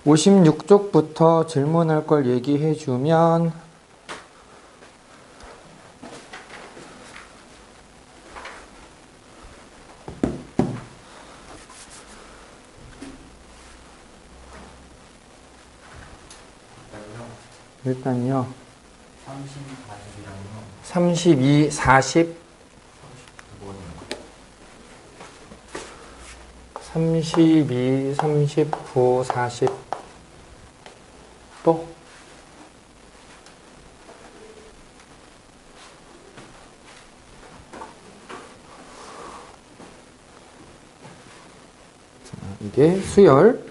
56쪽부터 질문할 걸 얘기해 주면 일단요 32, 40 32, 39, 40 또 이게 수열.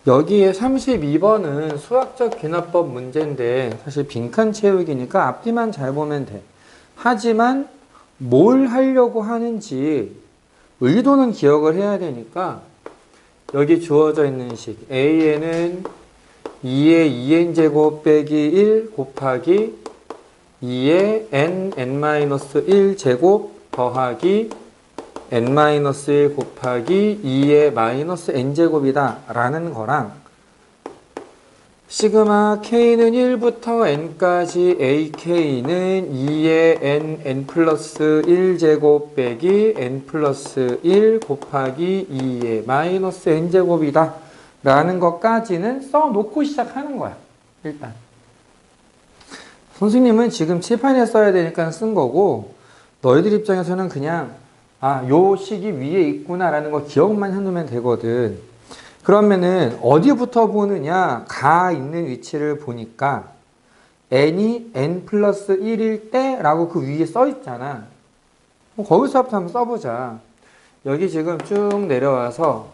여기에 32번은 수학적 귀납법 문제인데 사실 빈칸 채우기니까 앞뒤만 잘 보면 돼. 하지만 뭘 하려고 하는지 의도는 기억을 해야 되니까 여기 주어져 있는 식 a에는 2의 2n제곱 빼기 1 곱하기 2의 n-1 제곱 더하기 n-1 곱하기 2의 마이너스 n제곱이다 라는 거랑 시그마 k는 1부터 n까지 ak는 2의 n 플러스 1제곱 빼기 n 플러스 1 곱하기 2의 마이너스 n제곱이다 라는 것까지는 써놓고 시작하는 거야. 일단 선생님은 지금 칠판에 써야 되니까 쓴 거고 너희들 입장에서는 그냥 요 식이 위에 있구나 라는 거 기억만 해놓으면 되거든. 그러면은 어디부터 보느냐? 가 있는 위치를 보니까 n이 n 플러스 1일 때 라고 그 위에 써 있잖아. 거기서부터 한번 써보자. 여기 지금 쭉 내려와서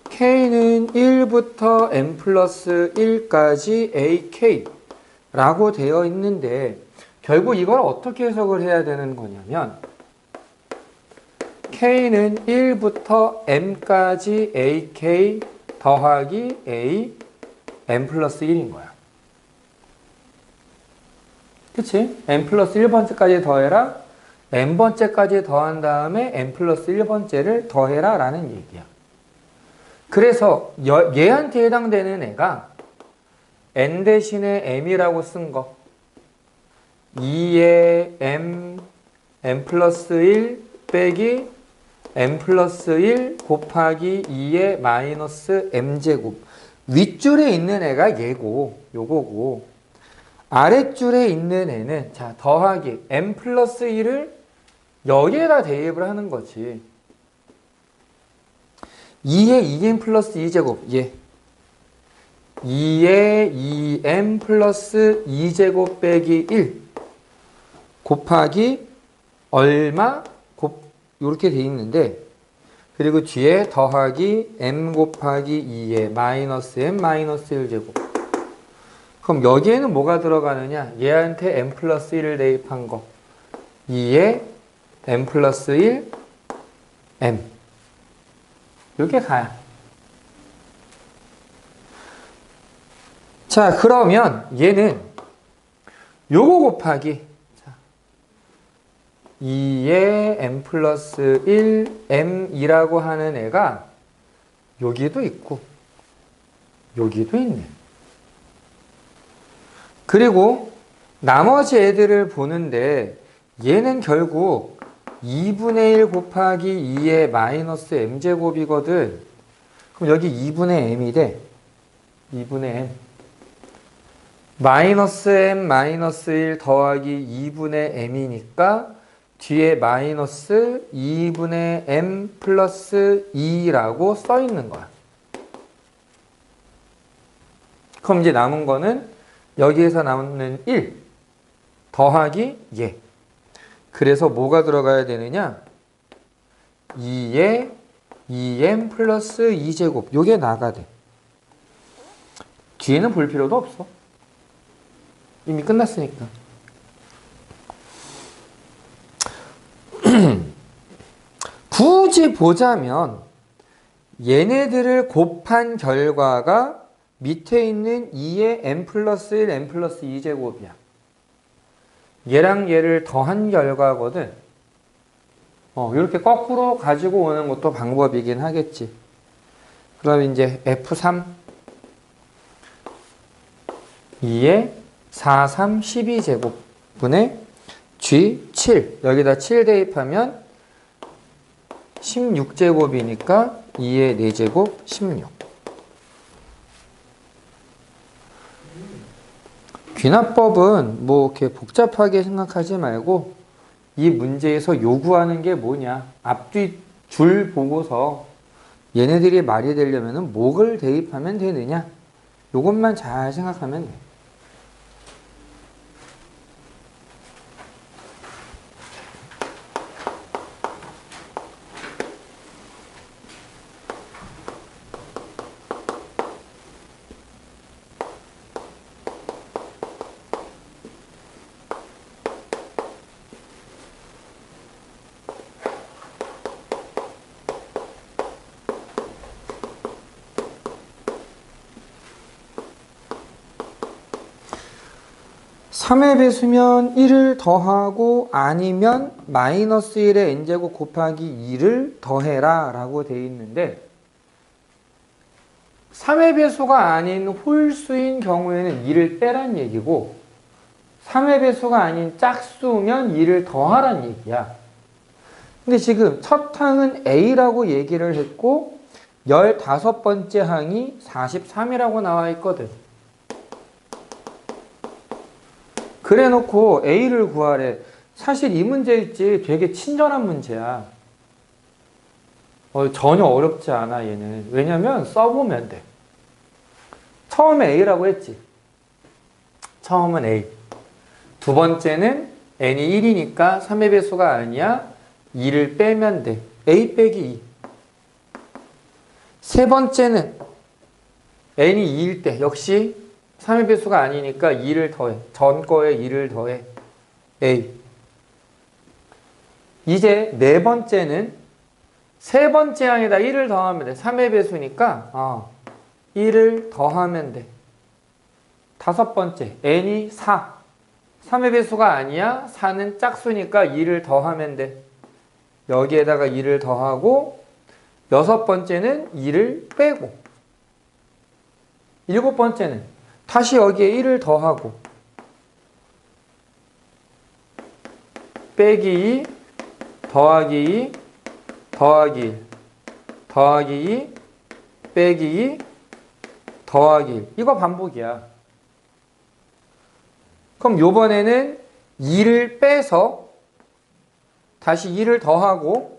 k는 1부터 n 플러스 1까지 ak 라고 되어 있는데 결국 이걸 어떻게 해석을 해야 되는 거냐면 k는 1부터 m까지 ak 더하기 a n 플러스 1인 거야. 그치? n 플러스 1번째까지 더해라. n번째까지 더한 다음에 n 플러스 1번째를 더해라 라는 얘기야. 그래서 얘한테 해당되는 애가 n 대신에 m이라고 쓴 거 2의 n 플러스 1 빼기 n 플러스 1 곱하기 2의 마이너스 m제곱. 윗줄에 있는 애가 얘고 요거고 아랫줄에 있는 애는 자 더하기 n 플러스 1을 여기에다 대입을 하는 거지. 2의 2n 플러스 2제곱 예. 2의 2n 플러스 2제곱 빼기 1 곱하기 얼마 이렇게 돼 있는데 그리고 뒤에 더하기 m 곱하기 2의 마이너스 m 마이너스 1제곱. 그럼 여기에는 뭐가 들어가느냐? 얘한테 m 플러스 1을 대입한 거 2의 m 플러스 1 m 이렇게 가야. 자 그러면 얘는 요거 곱하기 2의 m 플러스 1 m이라고 하는 애가 여기도 있고 여기도 있네. 그리고 나머지 애들을 보는데 얘는 결국 2분의 1 곱하기 2의 마이너스 m제곱이거든. 그럼 여기 2분의 m이 돼. 2분의 m 마이너스 m 마이너스 1 더하기 2분의 m이니까 뒤에 마이너스 2분의 m 플러스 2라고 써 있는 거야. 그럼 이제 남은 거는 여기에서 남는 1 더하기 얘. 그래서 뭐가 들어가야 되느냐? 2의 2m 플러스 2제곱. 요게 나가 돼. 뒤에는 볼 필요도 없어. 이미 끝났으니까. 굳이 보자면 얘네들을 곱한 결과가 밑에 있는 2의 n 플러스 1, n 플러스 2제곱이야. 얘랑 얘를 더한 결과거든. 이렇게 거꾸로 가지고 오는 것도 방법이긴 하겠지. 그럼 이제 F3 2에 4, 3, 12제곱분의 G 7 여기다 7 대입하면 16제곱이니까 2의 4제곱 16. 귀납법은 뭐 이렇게 복잡하게 생각하지 말고 이 문제에서 요구하는 게 뭐냐, 앞뒤 줄 보고서 얘네들이 말이 되려면 뭐를 대입하면 되느냐, 요것만 잘 생각하면 돼. 삼의 배수면 1을 더하고 아니면 마이너스 1의 n제곱 곱하기 2를 더해라 라고 되어 있는데 3의 배수가 아닌 홀수인 경우에는 2를 빼란 얘기고 3의 배수가 아닌 짝수면 2를 더하란 얘기야. 근데 지금 첫 항은 A라고 얘기를 했고 15번째 항이 43이라고 나와 있거든. 그래 놓고 A를 구하래. 사실 이 문제 있지 되게 친절한 문제야. 전혀 어렵지 않아 얘는. 왜냐면 써보면 돼. 처음에 A라고 했지. 처음은 A. 두 번째는 n이 1이니까 3의 배수가 아니야. 2를 빼면 돼. A 빼기 2. 세 번째는 n이 2일 때 역시 3의 배수가 아니니까 2를 더해. 전 거에 2를 더해. A. 이제 네 번째는 세 번째 항에다 1을 더하면 돼. 3의 배수니까 1을 더하면 돼. 다섯 번째 n이 4. 3의 배수가 아니야. 4는 짝수니까 2를 더하면 돼. 여기에다가 2를 더하고 여섯 번째는 2를 빼고 일곱 번째는 다시 여기에 1을 더하고 빼기 2 더하기 2 더하기 1 더하기 2 빼기 2 더하기 1 이거 반복이야. 그럼 요번에는 2를 빼서 다시 2를 더하고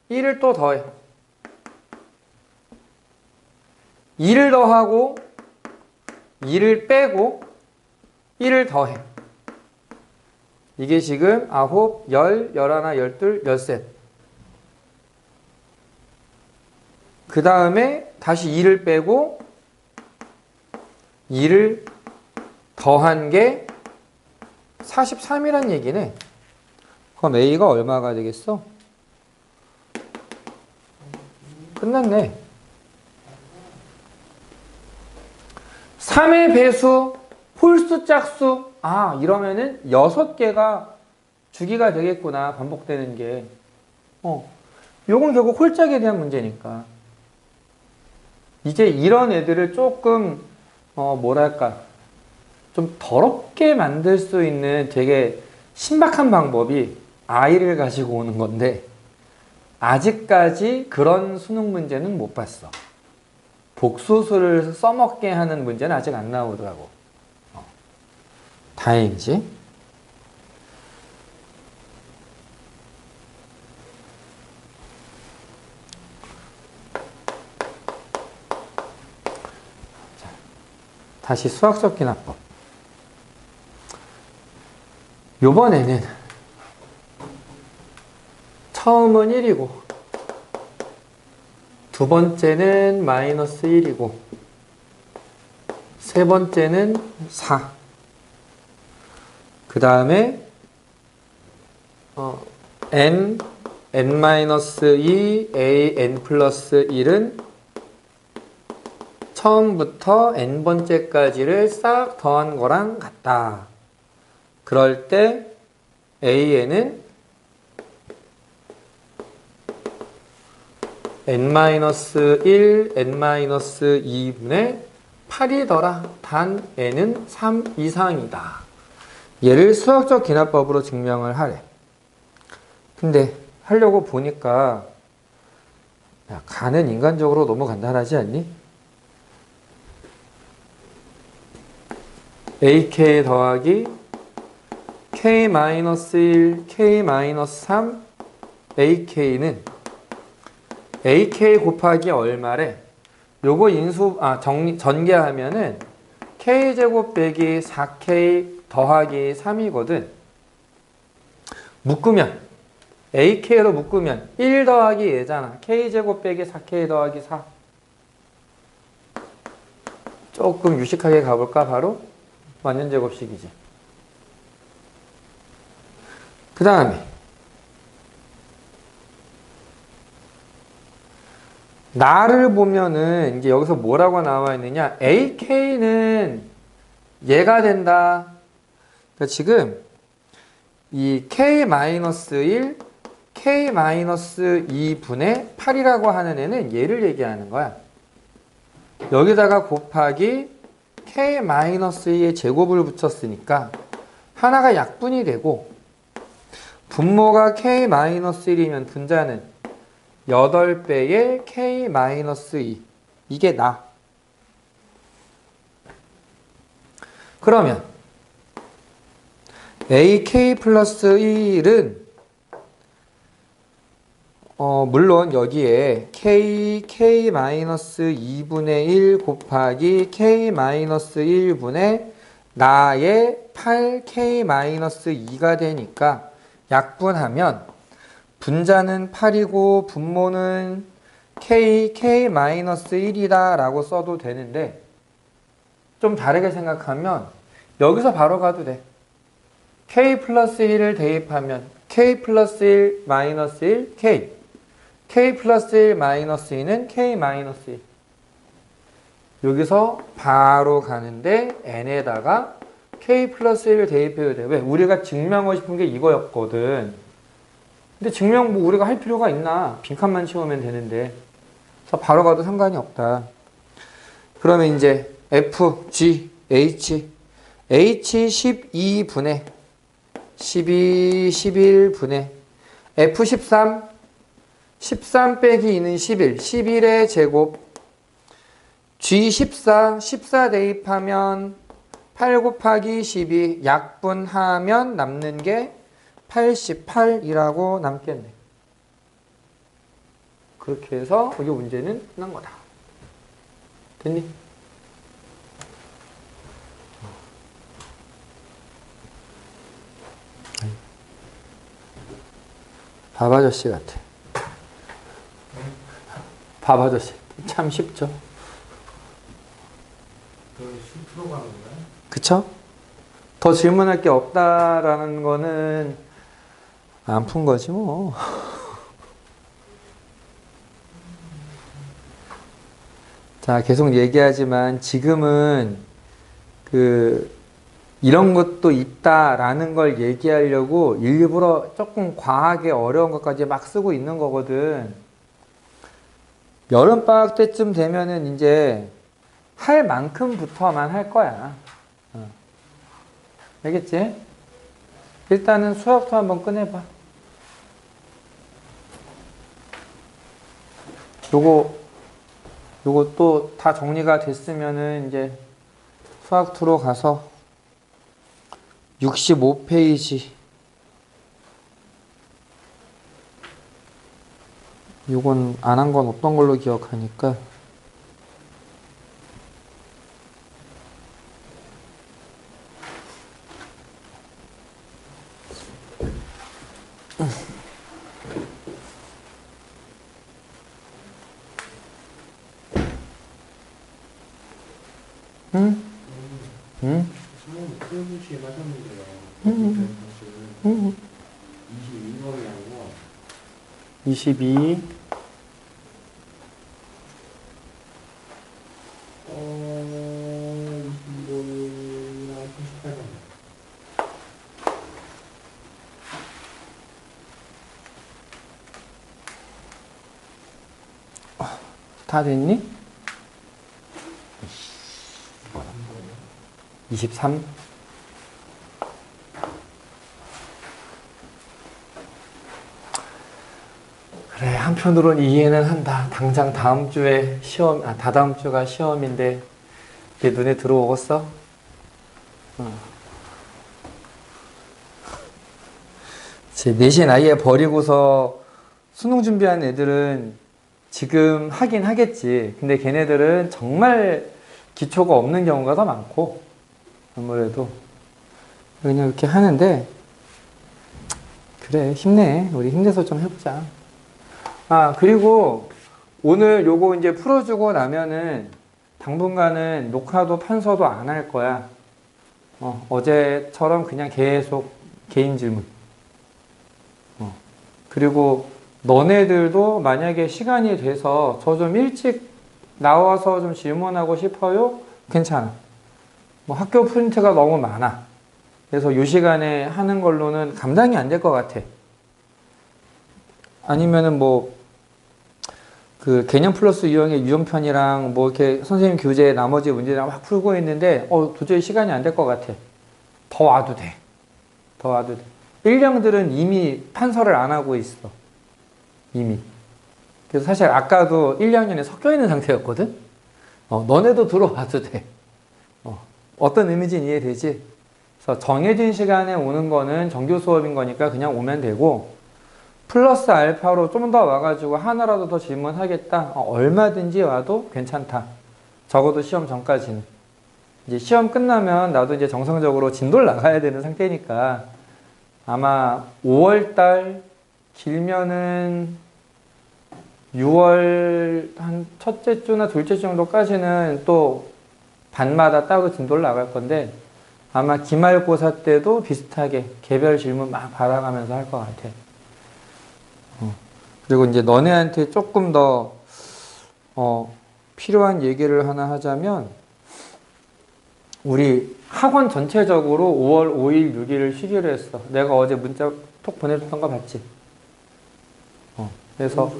1을 또 더해. 2를 더하고 2를 빼고 1을 더해. 이게 지금 9, 10, 11, 12, 13. 그 다음에 다시 2를 빼고 2를 더한 게 43이란 얘기네. 그럼 A가 얼마가 되겠어? 끝났네. 3의 배수, 홀수, 짝수. 이러면은 6개가 주기가 되겠구나. 반복되는 게. 요건 결국 홀짝에 대한 문제니까. 이제 이런 애들을 조금, 좀 더럽게 만들 수 있는 되게 신박한 방법이 I를 가지고 오는 건데, 아직까지 그런 수능 문제는 못 봤어. 복수수를 써먹게 하는 문제는 아직 안 나오더라고. 다행이지. 자, 다시 수학적 귀납법. 요번에는 처음은 1이고 두 번째는 마이너스 1이고 세 번째는 4. 그 다음에 n-2 an 플러스 1은 처음부터 n번째까지를 싹 더한 거랑 같다. 그럴 때 an은 n-1, n-2분의 8이더라. 단 n은 3 이상이다. 얘를 수학적 기납법으로 증명을 하래. 근데 하려고 보니까 야, 가는 인간적으로 너무 간단하지 않니? ak 더하기 k-1, k-3 ak는 ak 곱하기 얼마래? 요거 전개하면은 k제곱 빼기 4k 더하기 3이거든. 묶으면 ak로 묶으면 1 더하기 얘잖아. k제곱 빼기 4k 더하기 4. 조금 유식하게 가볼까? 바로 완전제곱식이지. 그 다음에 나를 보면은 이제 여기서 뭐라고 나와 있느냐? ak는 얘가 된다. 그러니까 지금 이 k-1, k-2분의 8이라고 하는 애는 얘를 얘기하는 거야. 여기다가 곱하기 k-2의 제곱을 붙였으니까 하나가 약분이 되고 분모가 k-1이면 분자는 8배의 k-2 이게 나. 그러면 ak 플러스 1은 물론 여기에 k-2분의 1 곱하기 k-1분의 나의 8k-2가 되니까 약분하면 분자는 8이고 분모는 k-1이다 라고 써도 되는데 좀 다르게 생각하면 여기서 바로 가도 돼. k 플러스 1을 대입하면 k 플러스 1 마이너스 1 k 플러스 1 마이너스 2는 k 마이너스 1 여기서 바로 가는데 n에다가 k 플러스 1을 대입해도 돼. 왜? 우리가 증명하고 싶은 게 이거였거든. 근데 증명 뭐 우리가 할 필요가 있나? 빈칸만 채우면 되는데. 그래서 바로 가도 상관이 없다. 그러면 이제 f, g, h 12분의 12, 11분의 f 13 빼기 2는 11 11의 제곱 g 14 대입하면 8 곱하기 12 약분하면 남는 게 88이라고 남겠네. 그렇게 해서 이 문제는 끝난 거다. 됐니? 밥 아저씨 같아. 밥 아저씨. 참 쉽죠? 풀어가는 거야? 그쵸? 더 질문할 게 없다라는 거는 안 푼 거지 뭐. 자, 계속 얘기하지만 지금은 이런 것도 있다라는 걸 얘기하려고 일부러 조금 과하게 어려운 것까지 막 쓰고 있는 거거든. 여름방학 때쯤 되면은 이제 할 만큼부터만 할 거야. 알겠지? 일단은 수학도 한번 꺼내봐. 요거 또 다 정리가 됐으면은 이제 수학2로 가서 65페이지 요건 안 한 건 어떤 걸로 기억하니까 응? 응? 22 다 됐니? 23. 그래, 한편으론 이해는 한다. 당장 다음 주에 시험, 다다음 주가 시험인데, 이게 눈에 들어오겠어? 내신 아예 버리고서 수능 준비한 애들은 지금 하긴 하겠지. 근데 걔네들은 정말 기초가 없는 경우가 더 많고, 아무래도. 그냥 이렇게 하는데, 그래, 힘내. 우리 힘내서 좀 해보자. 그리고 오늘 요거 이제 풀어주고 나면은 당분간은 녹화도 판서도 안 할 거야. 어제처럼 그냥 계속 개인 질문. 그리고 너네들도 만약에 시간이 돼서 저 좀 일찍 나와서 좀 질문하고 싶어요? 괜찮아. 뭐 학교 프린트가 너무 많아. 그래서 이 시간에 하는 걸로는 감당이 안 될 것 같아. 아니면은 뭐 그 개념 플러스 유형의 유형편이랑 뭐 이렇게 선생님 교재 나머지 문제랑 막 풀고 있는데 도저히 시간이 안 될 것 같아. 더 와도 돼. 더 와도 돼. 1년들은 이미 판서를 안 하고 있어. 이미. 그래서 사실 아까도 1, 2학년에 섞여 있는 상태였거든? 너네도 들어와도 돼. 어떤 의미인지 이해되지? 그래서 정해진 시간에 오는 거는 정규 수업인 거니까 그냥 오면 되고, 플러스 알파로 좀 더 와가지고 하나라도 더 질문하겠다. 얼마든지 와도 괜찮다. 적어도 시험 전까지는. 이제 시험 끝나면 나도 이제 정상적으로 진도를 나가야 되는 상태니까 아마 5월달 길면은 6월 한 첫째 주나 둘째 주 정도까지는 또 반마다 따로 진도를 나갈 건데 아마 기말고사 때도 비슷하게 개별 질문 막 받아가면서 할 것 같아. 그리고 이제 너네한테 조금 더 필요한 얘기를 하나 하자면 우리 학원 전체적으로 5월 5일, 6일을 쉬기로 했어. 내가 어제 문자 톡 보내줬던 거 봤지? 그래서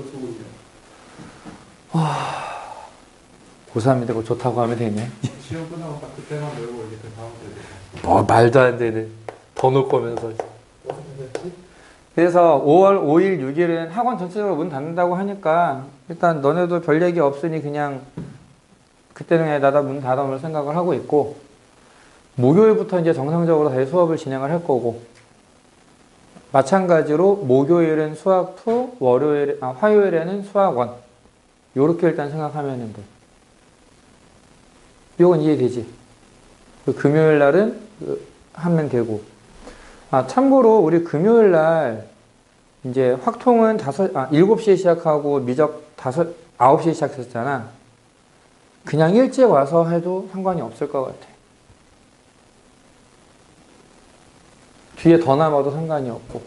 고3인데 그거 좋다고 하면 되네. 시험 끝나고 딱 그때만 놀고 이제 그 다음 주에 뭐 말도 안 되네. 더 놀 거면서. 그래서 5월 5일, 6일은 학원 전체적으로 문 닫는다고 하니까 일단 너네도 별 얘기 없으니 그냥 그때는 그냥 나다 문 닫아놓을 생각을 하고 있고 목요일부터 이제 정상적으로 다시 수업을 진행을 할 거고 마찬가지로 목요일은 수학 2, 화요일에는 수학 1 요렇게 일단 생각하면 돼. 이건 이해되지? 금요일 날은 하면 되고 참고로 우리 금요일 날 이제 확통은 7시에 시작하고 미적 9시에 시작했잖아. 그냥 일찍 와서 해도 상관이 없을 것 같아. 뒤에 더 남아도 상관이 없고.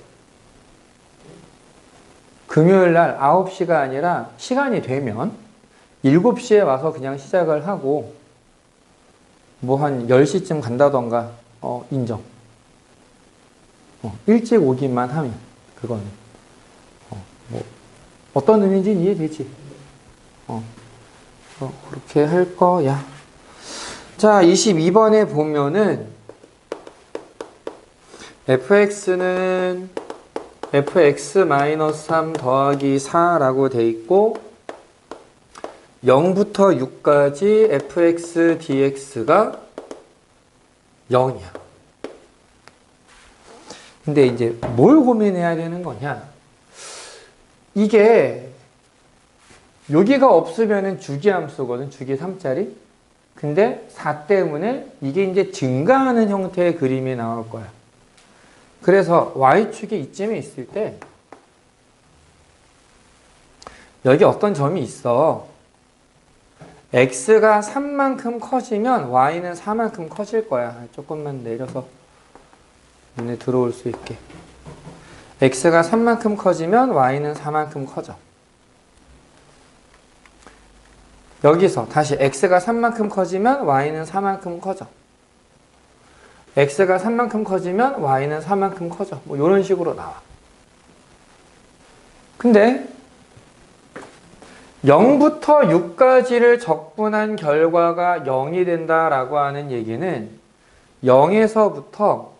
금요일 날 9시가 아니라 시간이 되면 7시에 와서 그냥 시작을 하고 뭐 한 10시쯤 간다던가 인정. 일찍 오기만 하면 그거는 뭐 어떤 의미인지 이해되지? 그렇게 할 거야. 자, 22번에 보면은 fx는 fx-3 더하기 4라고 돼 있고 0부터 6까지 fx dx가 0이야. 근데 이제 뭘 고민해야 되는 거냐? 이게 여기가 없으면은 주기함수거든. 주기 3짜리. 근데 4 때문에 이게 이제 증가하는 형태의 그림이 나올 거야. 그래서 y축이 이쯤에 있을 때 여기 어떤 점이 있어. x가 3만큼 커지면 y는 4만큼 커질 거야. 조금만 내려서 눈에 들어올 수 있게. x가 3만큼 커지면 y는 4만큼 커져. 여기서 다시 x가 3만큼 커지면 y는 4만큼 커져. x가 3만큼 커지면 y는 4만큼 커져. 뭐 이런 식으로 나와. 근데 0부터 6까지를 적분한 결과가 0이 된다라고 하는 얘기는 0에서부터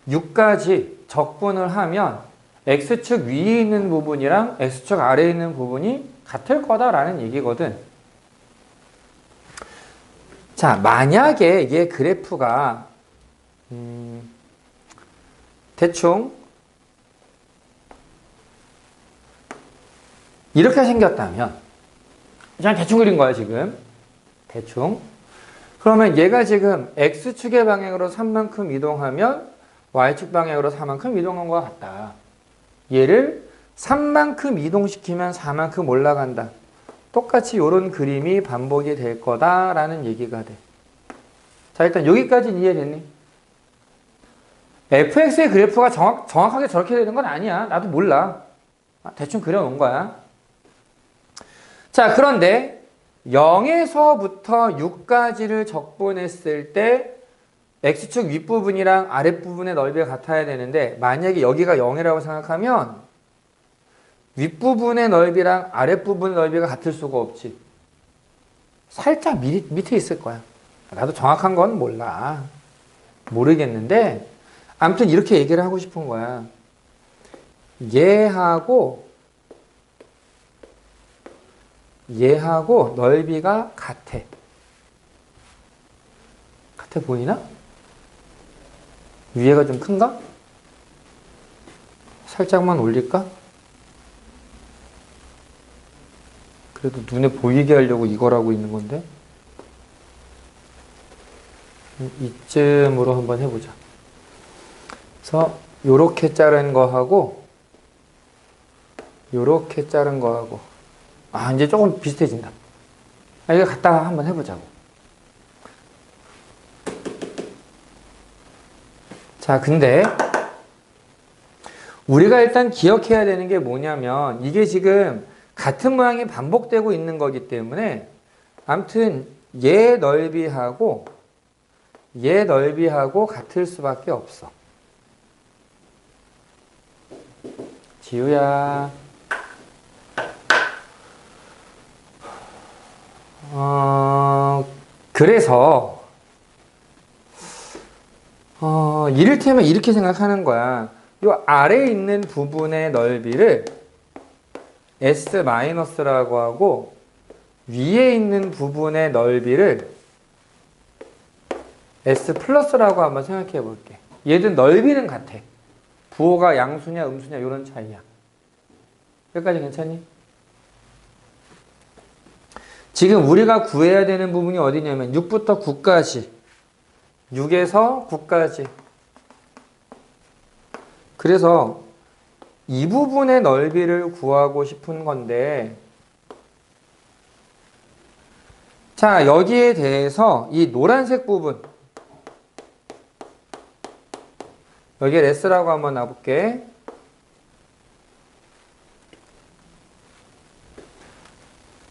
6까지 적분을 하면 x축 위에 있는 부분이랑 x축 아래에 있는 부분이 같을 거다라는 얘기거든. 자, 만약에 얘 그래프가 대충 이렇게 생겼다면, 그냥 대충 그린 거야 지금. 대충. 그러면 얘가 지금 x축의 방향으로 3만큼 이동하면 y축 방향으로 4만큼 이동한 것 같다. 얘를 3만큼 이동시키면 4만큼 올라간다. 똑같이 이런 그림이 반복이 될 거다라는 얘기가 돼. 자, 일단 여기까지는 이해됐니? fx의 그래프가 정확하게 저렇게 되는 건 아니야. 나도 몰라. 대충 그려놓은 거야. 자, 그런데 0에서부터 6까지를 적분했을 때 x축 윗부분이랑 아랫부분의 넓이가 같아야 되는데, 만약에 여기가 0이라고 생각하면 윗부분의 넓이랑 아랫부분의 넓이가 같을 수가 없지. 살짝 밑에 있을 거야. 나도 정확한 건 몰라. 모르겠는데 아무튼 이렇게 얘기를 하고 싶은 거야. 얘하고 넓이가 같아. 같아 보이나? 위에가 좀 큰가? 살짝만 올릴까? 그래도 눈에 보이게 하려고 이걸 하고 있는 건데. 이쯤으로 한번 해보자. 그래서 요렇게 자른 거하고 요렇게 자른 거하고, 이제 조금 비슷해진다. 이거 갖다가 한번 해보자고. 자, 근데 우리가 일단 기억해야 되는 게 뭐냐면, 이게 지금 같은 모양이 반복되고 있는 거기 때문에 아무튼 얘 넓이하고 같을 수밖에 없어. 지우야. 그래서 이를테면 이렇게 생각하는 거야. 요 아래에 있는 부분의 넓이를 S-라고 하고, 위에 있는 부분의 넓이를 S+라고 한번 생각해 볼게. 얘들 넓이는 같아. 부호가 양수냐 음수냐 이런 차이야. 여기까지 괜찮니? 지금 우리가 구해야 되는 부분이 어디냐면 6부터 9까지, 6에서 9까지. 그래서 이 부분의 넓이를 구하고 싶은 건데, 자, 여기에 대해서 이 노란색 부분, 여기에 S라고 한번 놔볼게.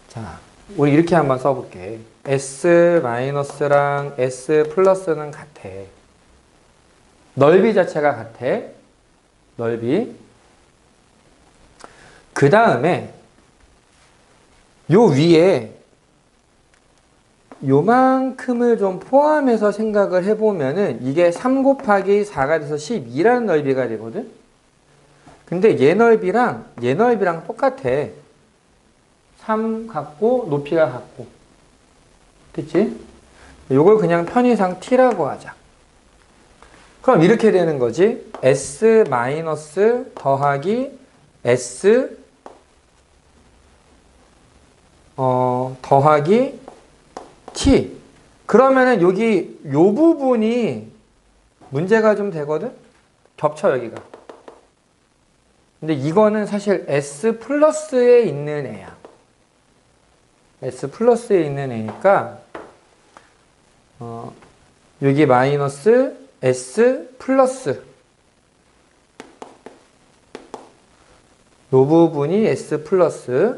자, 우리 이렇게 한번 써볼게. S-랑 S+는 같아. 넓이 자체가 같아. 넓이. 그 다음에 요 위에 요만큼을 좀 포함해서 생각을 해보면은 이게 3 곱하기 4가 돼서 12라는 넓이가 되거든. 근데 얘 넓이랑 똑같아. 3 같고 높이가 같고. 그치? 요걸 그냥 편의상 t라고 하자. 그럼 이렇게 되는 거지. S- 더하기 S 더하기 t. 그러면은 여기 요 부분이 문제가 좀 되거든? 겹쳐 여기가. 근데 이거는 사실 S+에 있는 애야. S+에 있는 애니까 여기 마이너스 S+. 요 부분이 S+에서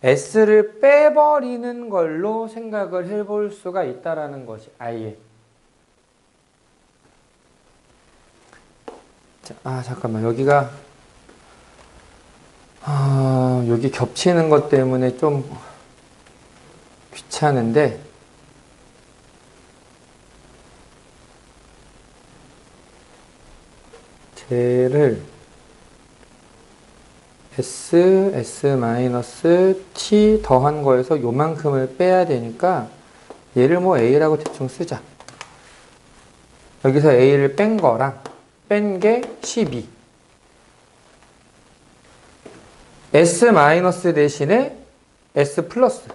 S를 빼버리는 걸로 생각을 해볼 수가 있다라는 것이 아예. 자, 잠깐만. 여기가 여기 겹치는 것 때문에 좀 귀찮은데, 쟤를 S-t 더한 거에서 요만큼을 빼야 되니까 얘를 뭐 A라고 대충 쓰자. 여기서 A를 뺀 거랑 뺀 게 12. S 마이너스 대신에 S 플러스.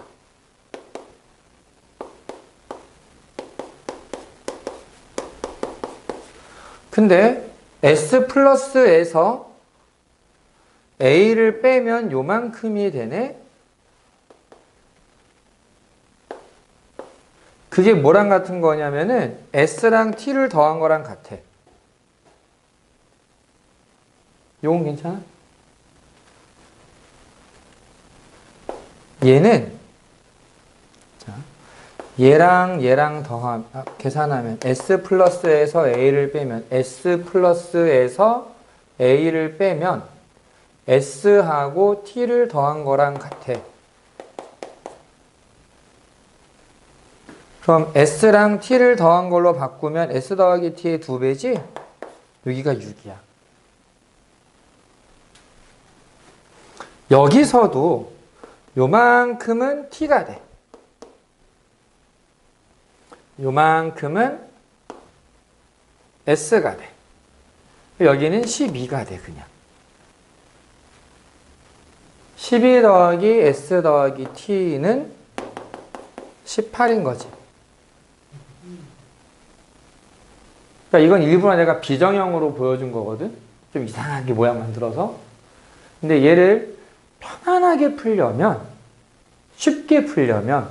근데 S 플러스에서 A를 빼면 요만큼이 되네? 그게 뭐랑 같은 거냐면은 S랑 T를 더한 거랑 같아. 요건 괜찮아? 얘는 자, 얘랑 계산하면 S 플러스에서 A를 빼면 S 플러스에서 A를 빼면 S하고 T를 더한 거랑 같아. 그럼 S랑 T를 더한 걸로 바꾸면 S 더하기 T의 2배지? 여기가 6이야. 여기서도 요만큼은 T가 돼. 요만큼은 S가 돼. 여기는 12가 돼, 그냥. 12 더하기 S 더하기 T는 18인 거지. 그러니까 이건 일부러 내가 비정형으로 보여준 거거든. 좀 이상하게 모양 만들어서. 근데 얘를 편안하게 풀려면, 쉽게 풀려면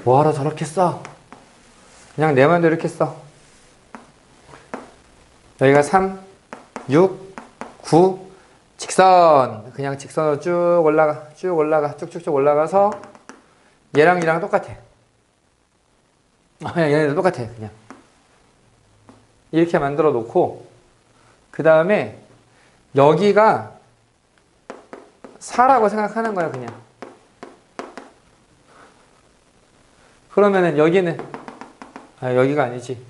뭐하러 저렇게 써? 그냥 내 맘대로 이렇게 써. 여기가 3, 6, 9 직선. 그냥 직선으로 쭉 올라가. 쭉쭉쭉 올라가서 얘랑 얘랑 똑같아. 얘네들 똑같아. 그냥 이렇게 만들어 놓고 그 다음에 여기가 4라고 생각하는 거야. 그냥. 그러면은 여기는 여기가 아니지.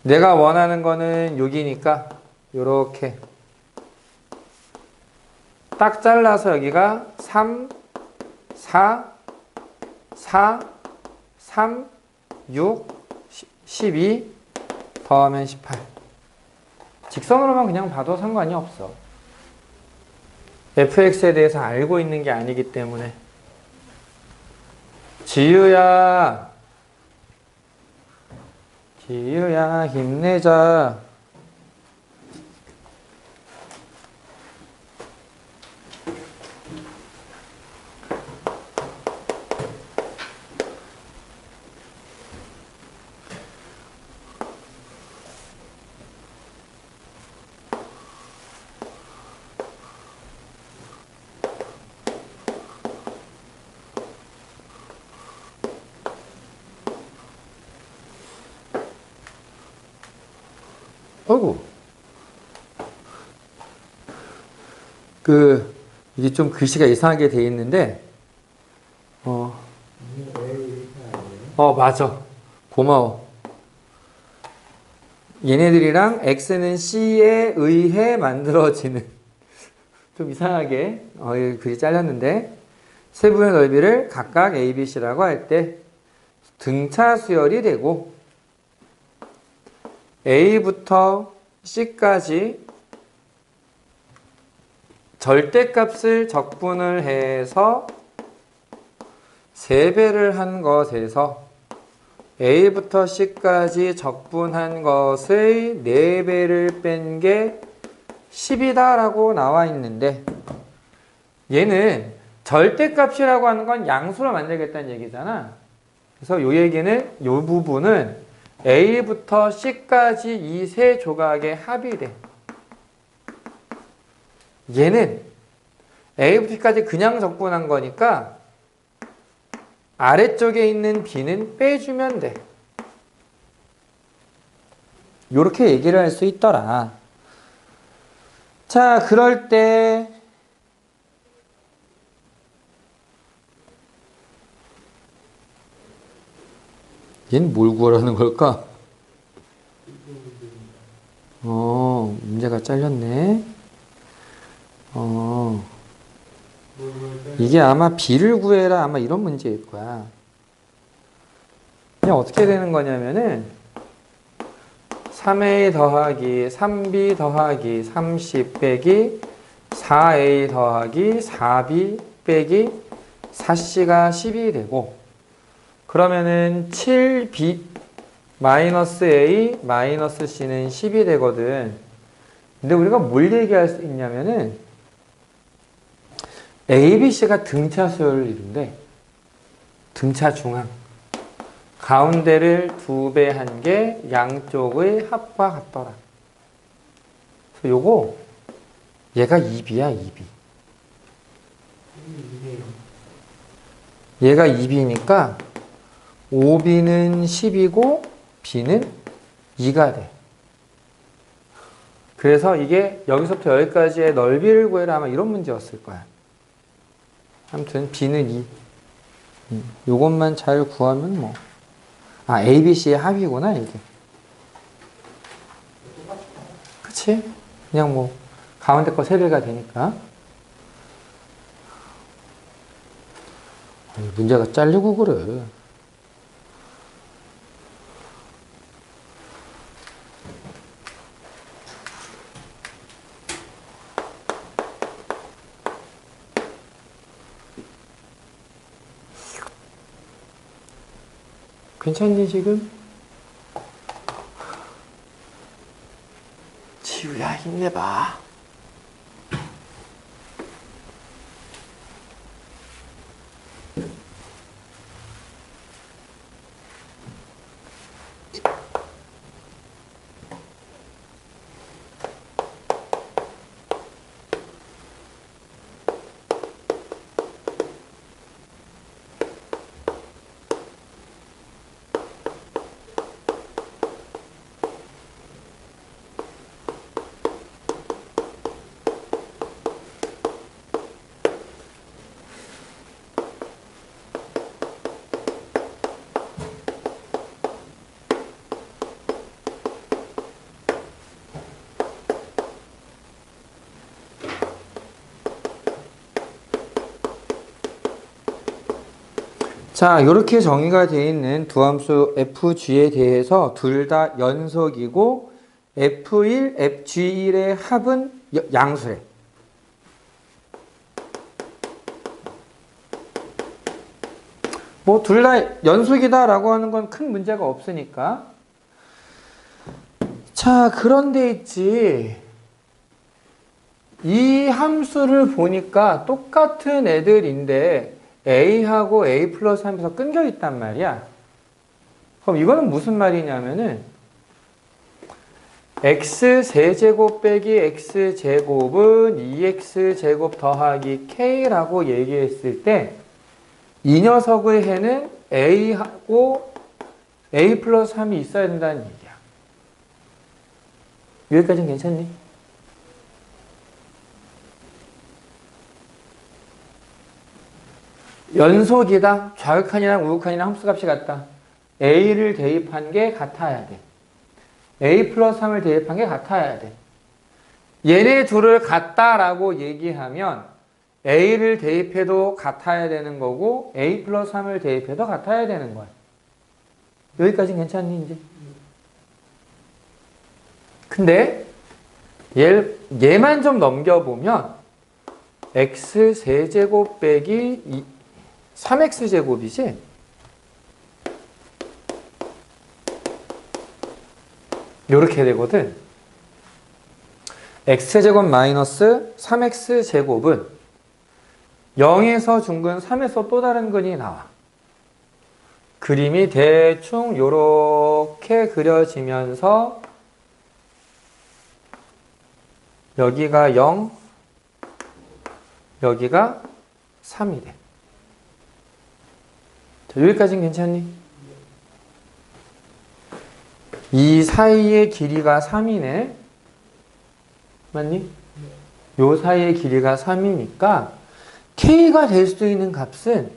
내가 원하는 거는 여기니까 요렇게 딱 잘라서 여기가 3, 4, 4, 3, 6, 12 더하면 18. 직선으로만 그냥 봐도 상관이 없어. fx에 대해서 알고 있는 게 아니기 때문에. 지유야 힘내자. 어구. 이게 좀 글씨가 이상하게 돼 있는데, 맞아. 고마워. 얘네들이랑 x는 c에 의해 만들어지는, 좀 이상하게, 글이 잘렸는데, 세부의 넓이를 각각 a, b, c라고 할 때, 등차 수열이 되고, a부터 c까지 절대값을 적분을 해서 3배를 한 것에서 A부터 C까지 적분한 것의 4배를 뺀 게 10이다 라고 나와 있는데, 얘는 절대값이라고 하는 건 양수로 만들겠다는 얘기잖아. 그래서 이 얘기는, 이 부분은 A부터 C까지 이 세 조각의 합이 돼. 얘는 A부터 C까지 그냥 적분한 거니까 아래쪽에 있는 B는 빼주면 돼. 이렇게 얘기를 할 수 있더라. 자, 그럴 때 얘는 뭘 구하라는 걸까? 잘렸네. 이게 아마 B를 구해라 아마 이런 문제일 거야. 그냥 어떻게 되는 거냐면은 3A 더하기 3B 더하기 30 빼기 4A 더하기 4B 빼기 4C가 10이 되고, 그러면은 7B 마이너스 A 마이너스 C는 10이 되거든. 근데 우리가 뭘 얘기할 수 있냐면은 A, B, C가 등차 수열을 이룬대. 등차 중앙. 가운데를 2배 한 게 양쪽의 합과 같더라. 그래서 요거 얘가 2B야, 2B. 얘가 2B니까 5B는 10이고 B는 2가 돼. 그래서 이게 여기서부터 여기까지의 넓이를 구해라 아마 이런 문제였을 거야. 아무튼 B는 2. 요것만 잘 구하면 뭐. 아, A, B, C의 합이구나, 이게. 그치? 그냥 뭐, 가운데 거 세배가 되니까. 아니, 문제가 잘리고 그래. 괜찮니, 지금? 지우야, 힘내봐. 자, 이렇게 정의가 되어 있는 두 함수 FG에 대해서 둘 다 연속이고 F1, FG1의 합은 양수래. 뭐 둘 다 연속이다라고 하는 건 큰 문제가 없으니까. 자, 그런데 있지. 이 함수를 보니까 똑같은 애들인데 A하고 A 플러스 하면서 끊겨 있단 말이야. 그럼 이거는 무슨 말이냐면은 X세제곱 빼기 X제곱은 2X제곱 더하기 K라고 얘기했을 때 이 녀석의 해는 A하고 A 플러스 3이 있어야 된다는 얘기야. 여기까지는 괜찮니? 연속이다. 좌극한이랑 우극한이랑 함수값이 같다. A를 대입한 게 같아야 돼. A 플러스 3을 대입한 게 같아야 돼. 얘네 둘을 같다라고 얘기하면 A를 대입해도 같아야 되는 거고 A 플러스 3을 대입해도 같아야 되는 거야. 여기까지는 괜찮니 이제? 근데 얘만 좀 넘겨보면 X세제곱 빼기 3X제곱이지? 요렇게 되거든. X제곱 마이너스 3X제곱은 0에서 중근 3에서 또 다른 근이 나와. 그림이 대충 요렇게 그려지면서 여기가 0, 여기가 3이 돼. 자, 여기까지는 괜찮니? 이 사이의 길이가 3이네. 맞니? 요 사이의 길이가 3이니까 K가 될 수 있는 값은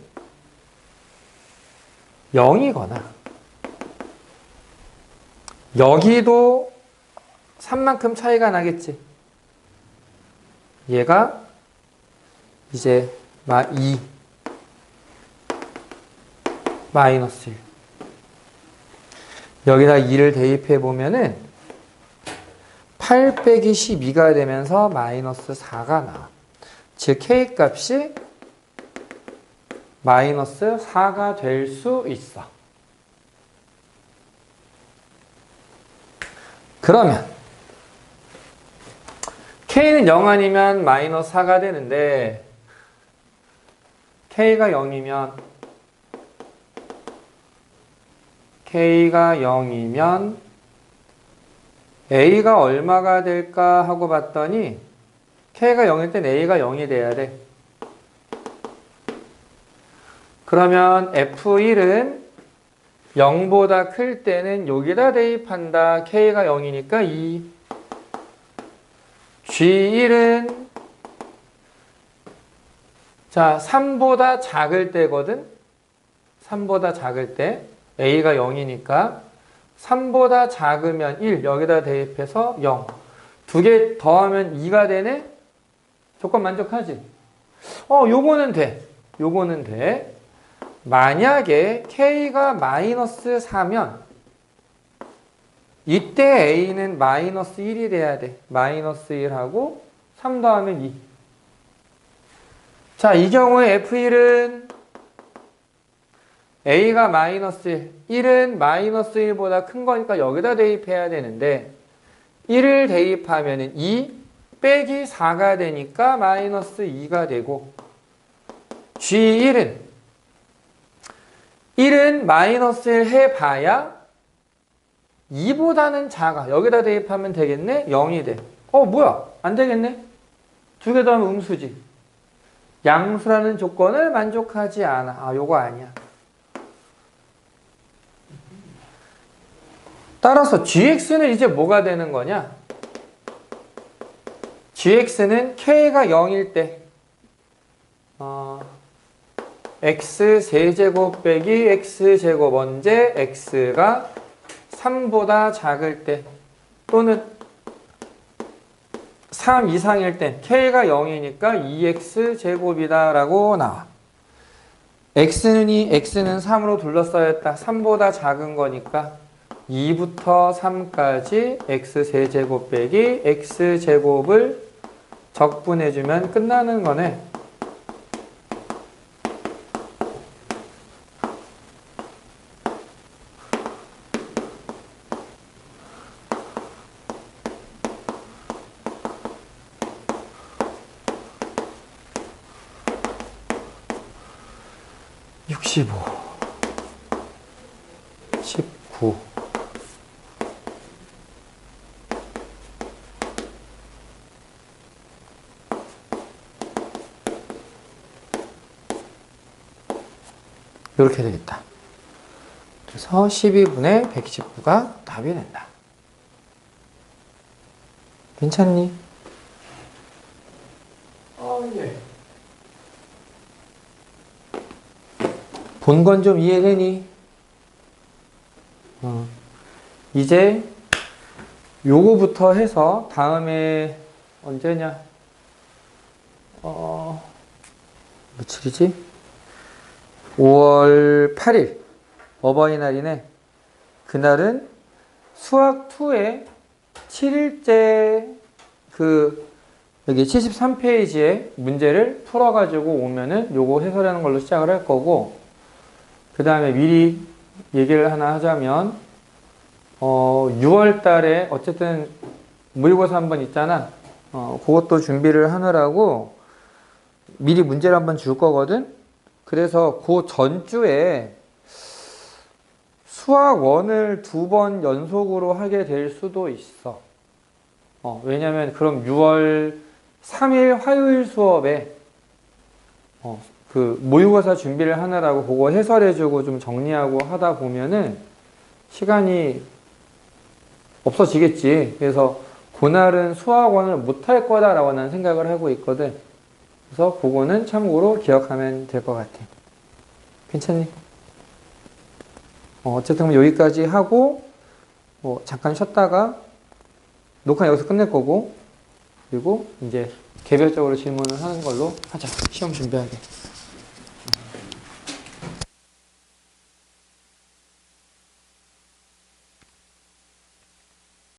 0이거나 여기도 3만큼 차이가 나겠지. 얘가 이제 2 마이너스 1. 여기다 2를 대입해 보면은 8 빼기 12가 되면서 마이너스 4가 나와. 즉 K 값이 마이너스 4가 될 수 있어. 그러면 K는 0 아니면 마이너스 4가 되는데 K가 0이면 A가 얼마가 될까 하고 봤더니 K가 0일 땐 A가 0이 돼야 돼. 그러면 F1은 0보다 클 때는 여기다 대입한다. K가 0이니까 2. G1은 자 3보다 작을 때거든. 3보다 작을 때 A가 0이니까 3보다 작으면 1 여기다 대입해서 0. 두 개 더하면 2가 되네? 조건 만족하지? 요거는 돼. 요거는 돼. 만약에 K가 마이너스 4면 이때 A는 마이너스 1이 돼야 돼. 마이너스 1하고 3 더하면 2. 자, 이 경우에 F1은 A가 마이너스 1, 1은 마이너스 1보다 큰 거니까 여기다 대입해야 되는데 1을 대입하면 2 빼기 4가 되니까 마이너스 2가 되고 G1은 1은 마이너스 1 해봐야 2보다는 작아. 여기다 대입하면 되겠네? 0이 돼. 뭐야? 안 되겠네? 두 개 더하면 음수지. 양수라는 조건을 만족하지 않아. 요거 아니야. 따라서 gx는 이제 뭐가 되는 거냐? gx는 k가 0일 때 x 세제곱 빼기 x제곱 언제 x가 3보다 작을 때 또는 3 이상일 땐 k가 0이니까 2x제곱이다 라고 나와. x는 3으로 둘러싸였다. 3보다 작은 거니까 2부터 3까지 x세제곱 빼기 x제곱을 적분해주면 끝나는 거네. (65) 19 이렇게 되겠다. 그래서 12분의 129가 답이 된다. 괜찮니? 예. 본 건 좀 이해되니? 이제 요거부터 해서 다음에 언제냐? 며칠이지? 5월 8일 어버이날이네. 그날은 수학2의 7일째 여기 73페이지에 문제를 풀어가지고 오면은 요거 해설하는 걸로 시작을 할 거고, 그 다음에 미리 얘기를 하나 하자면 6월 달에 어쨌든 모의고사 한번 있잖아. 그것도 준비를 하느라고 미리 문제를 한번 줄 거거든. 그래서 그 전주에 수학 1을 2번 연속으로 하게 될 수도 있어. 왜냐면 그럼 6월 3일 화요일 수업에 그 모의고사 준비를 하느라고 그거 해설해주고 좀 정리하고 하다 보면은 시간이 없어지겠지. 그래서 그날은 수학 1을 못할 거다라고 나는 생각을 하고 있거든. 그래서 그거는 참고로 기억하면 될 것 같아. 괜찮니? 어쨌든 여기까지 하고 잠깐 쉬었다가 녹화 여기서 끝낼 거고, 그리고 이제 개별적으로 질문을 하는 걸로 하자. 시험 준비하게.